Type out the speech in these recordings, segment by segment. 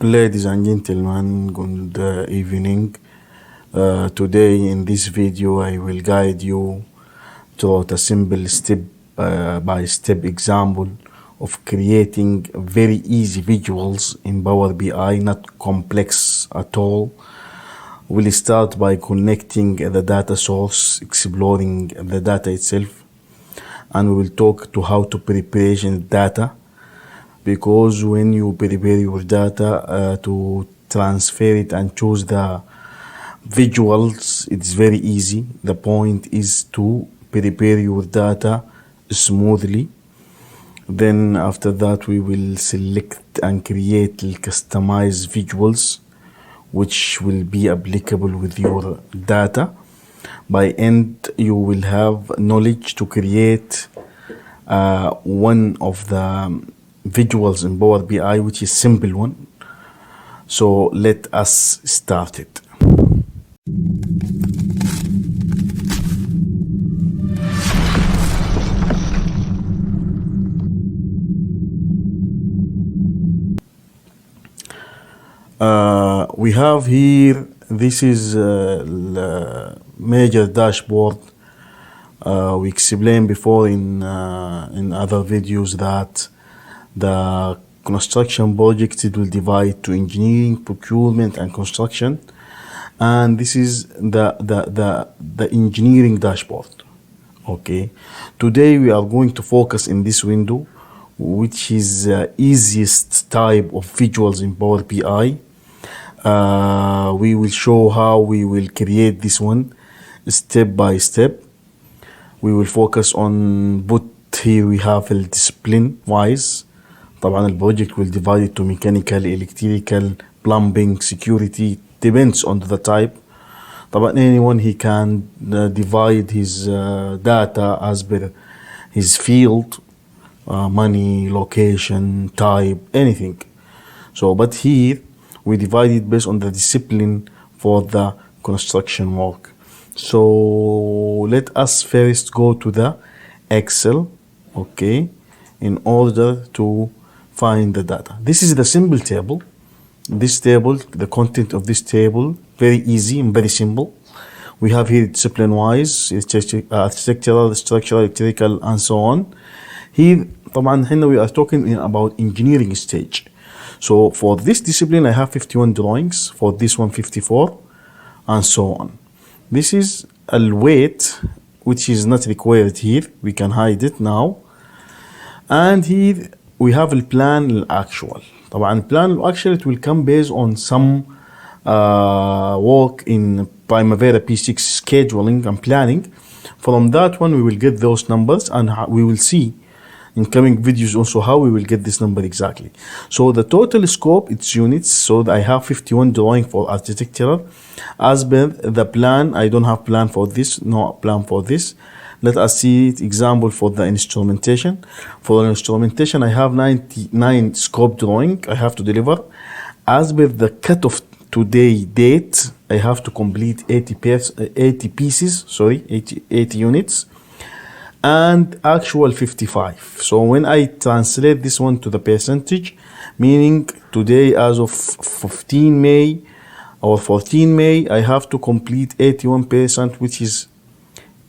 Ladies and gentlemen, good evening. Today in this video I will guide you toward a simple step-by-step example of creating very easy visuals in Power BI, not complex at all. We'll start by connecting the data source, exploring the data itself, and we will talk to how to prepare data, because when you prepare your data to transfer it and choose the visuals, it's very easy. The point is to prepare your data smoothly. Then after that we will select and create customized visuals which will be applicable with your data. By end you will have knowledge to create one of the visuals in Power BI, which is simple one. So let us start it. We have here, this is the major dashboard. We explained before in other videos that the construction project, it will divide to engineering, procurement, and construction. And this is the engineering dashboard. Okay. Today we are going to focus in this window, which is the easiest type of visuals in Power BI. We will show how we will create this one step by step. We will focus on here we have a discipline wise. طبعا البروجect will divide it to mechanical, electrical, plumbing, security, depends on the type. طبعا anyone he can divide his data as per his field, money, location, type, anything. So but here we divide it based on the discipline for the construction work. So let us first go to the Excel, okay, in order to find the data. This is the simple table. This table, the content of this table, very easy and very simple. We have here discipline wise, architectural, structural, electrical, and so on. Here طبعا هنا we are talking about engineering stage. So for this discipline I have 51 drawings, for this one 54, and so on. This is a weight which is not required here, we can hide it now. And here we have the plan actual. طبعا plan actual, it will come based on some work in Primavera P6 scheduling and planning. From that one we will get those numbers, and we will see in coming videos also how we will get this number exactly. So the total scope, it's units. So I have 51 drawing for architectural. As per the plan, I don't have plan for this, no plan for this. Let us see it example for the instrumentation. For the instrumentation, I have 99 scope drawing I have to deliver. As per the cut-off today date, I have to complete 80 units, and actual 55. So when I translate this one to the percentage, meaning today as of 15 May or 14 May, I have to complete 81%, which is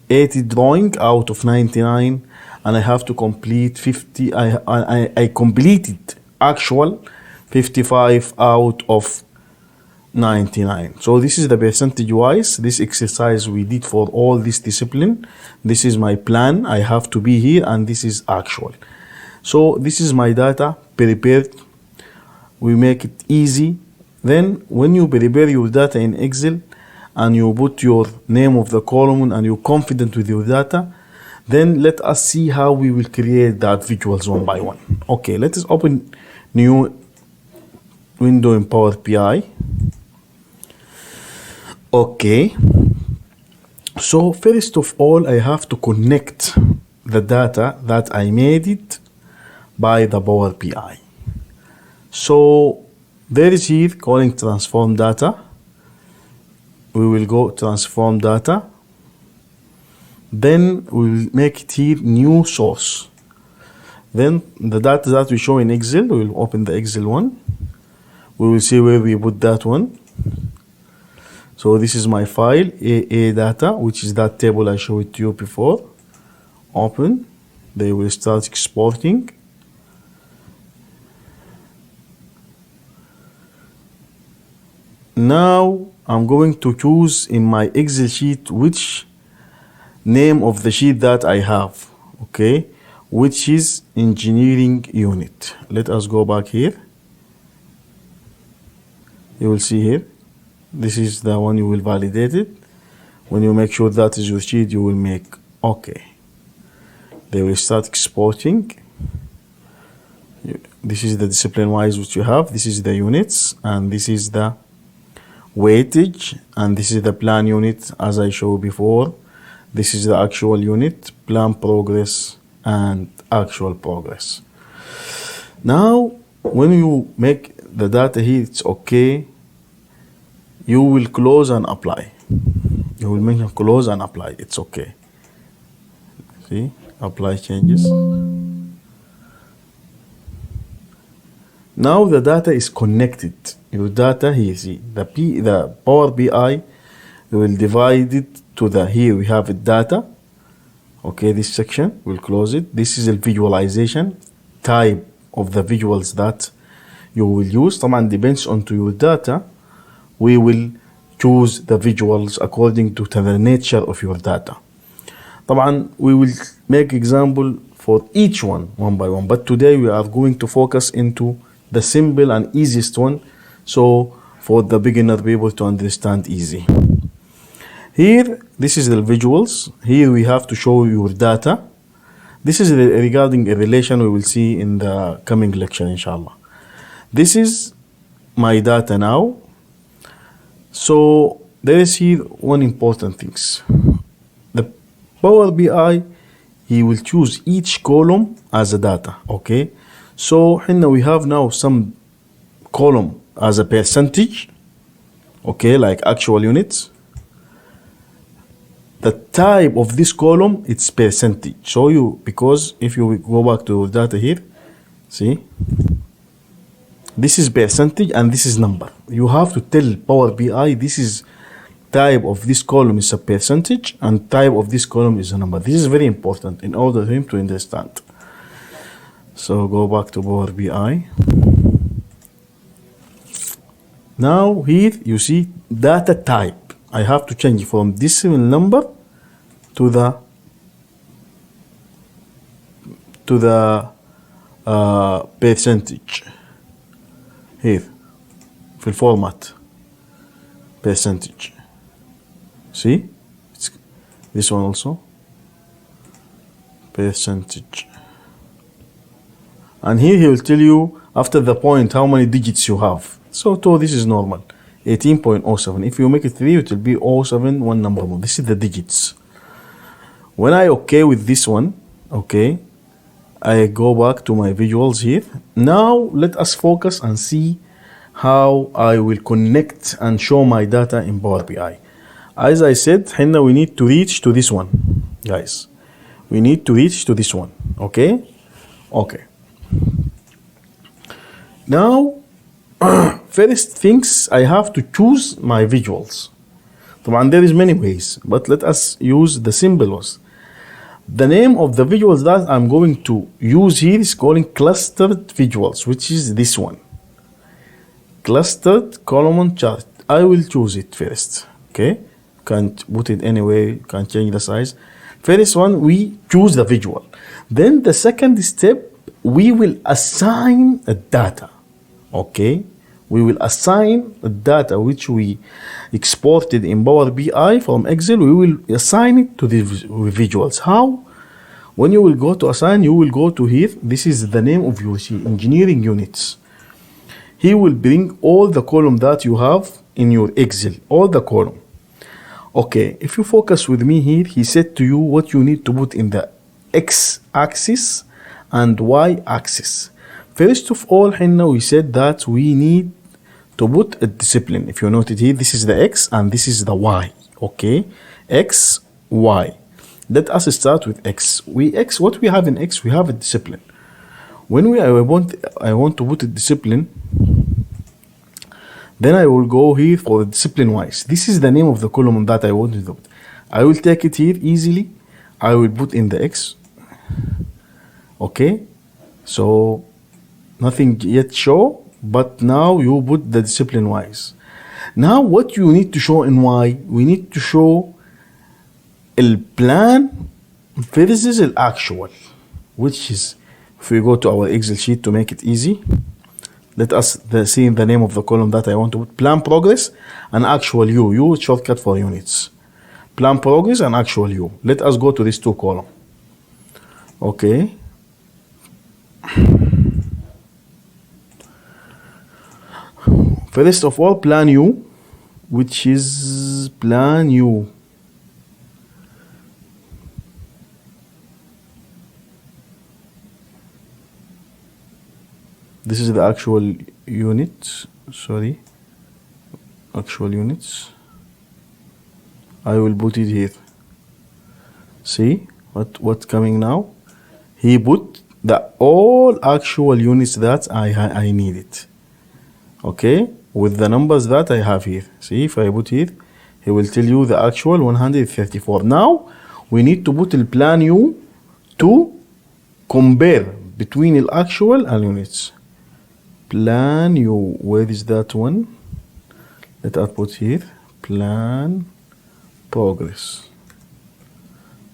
80 drawing out of 99, and I have to complete 50. I completed actual 55 out of 99. So this is the percentage wise. This exercise we did for all this discipline. This is my plan, I have to be here, and this is actual. So this is my data prepared. We make it easy. Then when you prepare your data in Excel and you put your name of the column and you're confident with your data, then let us see how we will create that visuals one by one. Okay, let us open new window in Power BI. Okay, so first of all I have to connect the data that I made it by the Power BI. So there is here calling transform data. We will go transform data, then we will make it here new source. Then the data that we show in Excel, we will open the Excel one. we will see where we put that one. So this is my file, AA data, which is that table I showed to you before. Open. They will start exporting. Now I'm going to choose in my Excel sheet which name of the sheet that I have, okay, which is engineering unit. Let us go back here. You will see here, this is the one you will validate it. When you make sure that is your sheet, you will make okay. They will start exporting. This is the discipline wise which you have. This is the units, and this is the weightage, and this is the plan unit as I showed before. This is the actual unit, plan progress and actual progress. Now when you make the data here, it's okay. You will close and apply. You will mention close and apply. It's okay. See, apply changes. Now the data is connected. Your data here, see the Power BI, you will divide it to the, here we have it data. Okay, this section, we'll close it. This is a visualization type of the visuals that you will use. طبعا depends on to your data. We will choose the visuals according to the nature of your data. طبعا we will make example for each one by one, but today we are going to focus into the simple and easiest one, so for the beginner to be able to understand easy. Here, this is the visuals. Here we have to show your data. This is regarding a relation we will see in the coming lecture, inshallah. This is my data now. So there is here one important things. The Power BI, he will choose each column as a data, okay? So we have now some column as a percentage, okay, like actual units. The type of this column, it's percentage. So you, because if you go back to data here, see, this is percentage and this is number. You have to tell Power BI this is type of this column is a percentage and type of this column is a number. This is very important in order for him to understand. So go back to Power BI. Now here you see data type. I have to change from decimal number to the percentage. Here في format percentage. See, it's this one also percentage. And here he will tell you after the point how many digits you have. So this is normal, 18.07. If you make it 3, it will be 07, one number more. This is the digits. When I okay with this one, okay, I go back to my visuals here. Now let us focus and see how I will connect and show my data in Power BI. As I said, we need to reach to this one, guys. We need to reach to this one, okay? Okay. Now, first things, I have to choose my visuals. And there is many ways, but let us use the simple ones. The name of the visuals that I'm going to use here is calling clustered visuals, which is this one. Clustered column chart. I will choose it first, okay? Can't put it anywhere, can't change the size. First one, we choose the visual. Then the second step, we will assign a data, okay? We will assign the data which we exported in Power BI from Excel. We will assign it to the visuals. How? When you will go to assign, you will go to here. This is the name of your engineering units. He will bring all the column that you have in your Excel, all the column. Okay, if you focus with me here, he said to you what you need to put in the X-axis and Y-axis. First of all, we said that we need to put a discipline. If you noted here, this is the X and this is the Y, okay? X, Y. Let us start with X. What we have in X, we have a discipline. When I want to put a discipline, Then I will go here for discipline wise. This is the name of the column that I want to do. I will take it here easily. I will put in the X. Okay, so nothing yet show, but now you put the discipline wise. Now what you need to show in Y, we need to show the plan versus the actual, which is, if we go to our Excel sheet to make it easy, let us see the name of the column that I want to put, plan progress and actual U. U is shortcut for units. Plan progress and actual U. Let us go to these two columns. Okay. First of all, plan U, which is plan U. This is the actual units, sorry, actual units. I will put it here. See what's coming now? He put the all actual units that I needed. Okay, with the numbers that I have here. See, if I put here, he will tell you the actual 134. Now we need to put the plan U to compare between the actual and units. Plan U, where is that one? Let us put here plan progress,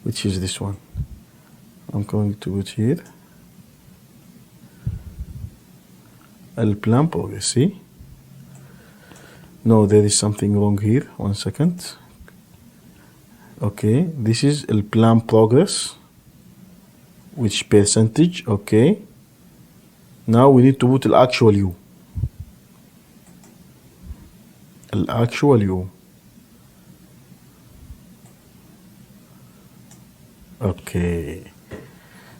which is this one. I'm going to put here el plan progress. See? No, there is something wrong here. 1 second. Okay, this is el plan progress, which percentage. Okay. Now we need to put the actual U. The actual U. Okay.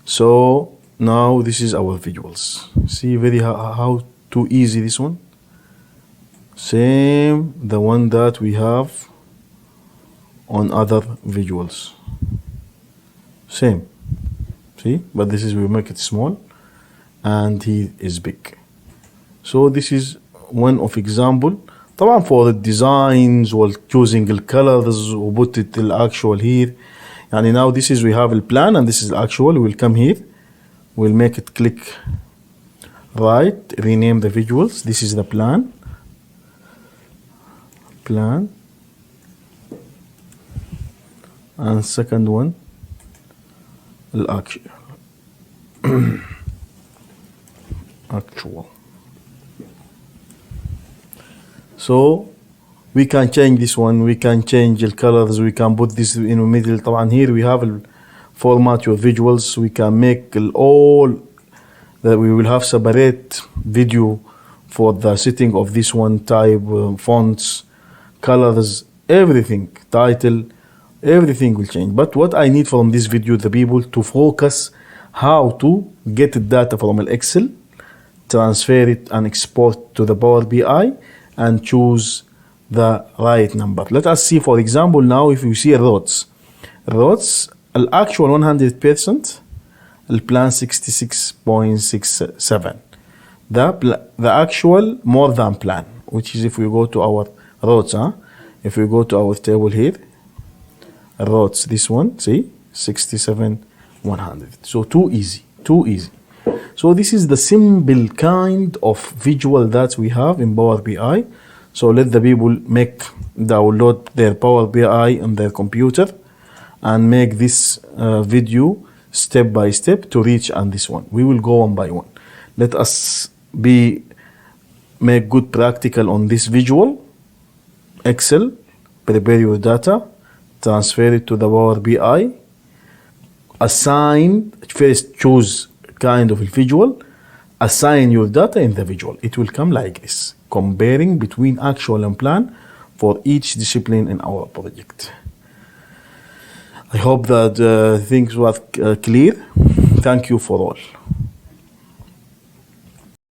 So now this is our visuals. See very how too easy this one. Same the one that we have on other visuals. Same. See, but this is we make it small. And he is big. So this is one of example. طبعا for the designs or choosing the colors or put it the actual here. And now this is we have the plan and this is the actual. We'll come here. We'll make it click right. Rename the visuals. This is the plan. Plan. And second one, the actual. Actual. So we can change this one, we can change the colors, we can put this in the middle. طبعا here we have format your visuals. We can make all that we will have separate video for the setting of this one type, fonts, colors, everything, title, everything will change. But what I need from this video, the people to focus how to get the data from Excel, transfer it and export to the Power BI and choose the right number. Let us see, for example, now if you see roads, the actual 100%, the plan 66.67, the actual more than plan, which is if we go to our roads, if we go to our table here, roads, this one, see, 67,100. So too easy. So this is the simple kind of visual that we have in Power BI. So let the people download their Power BI on their computer and make this video step by step to reach on this one. We will go one by one. Let us make good practical on this visual. Excel, prepare your data, transfer it to the Power BI, assign, first choose kind of a visual, assign your data in the visual. It will come like this, comparing between actual and plan for each discipline in our project. I hope that things were clear. Thank you for all.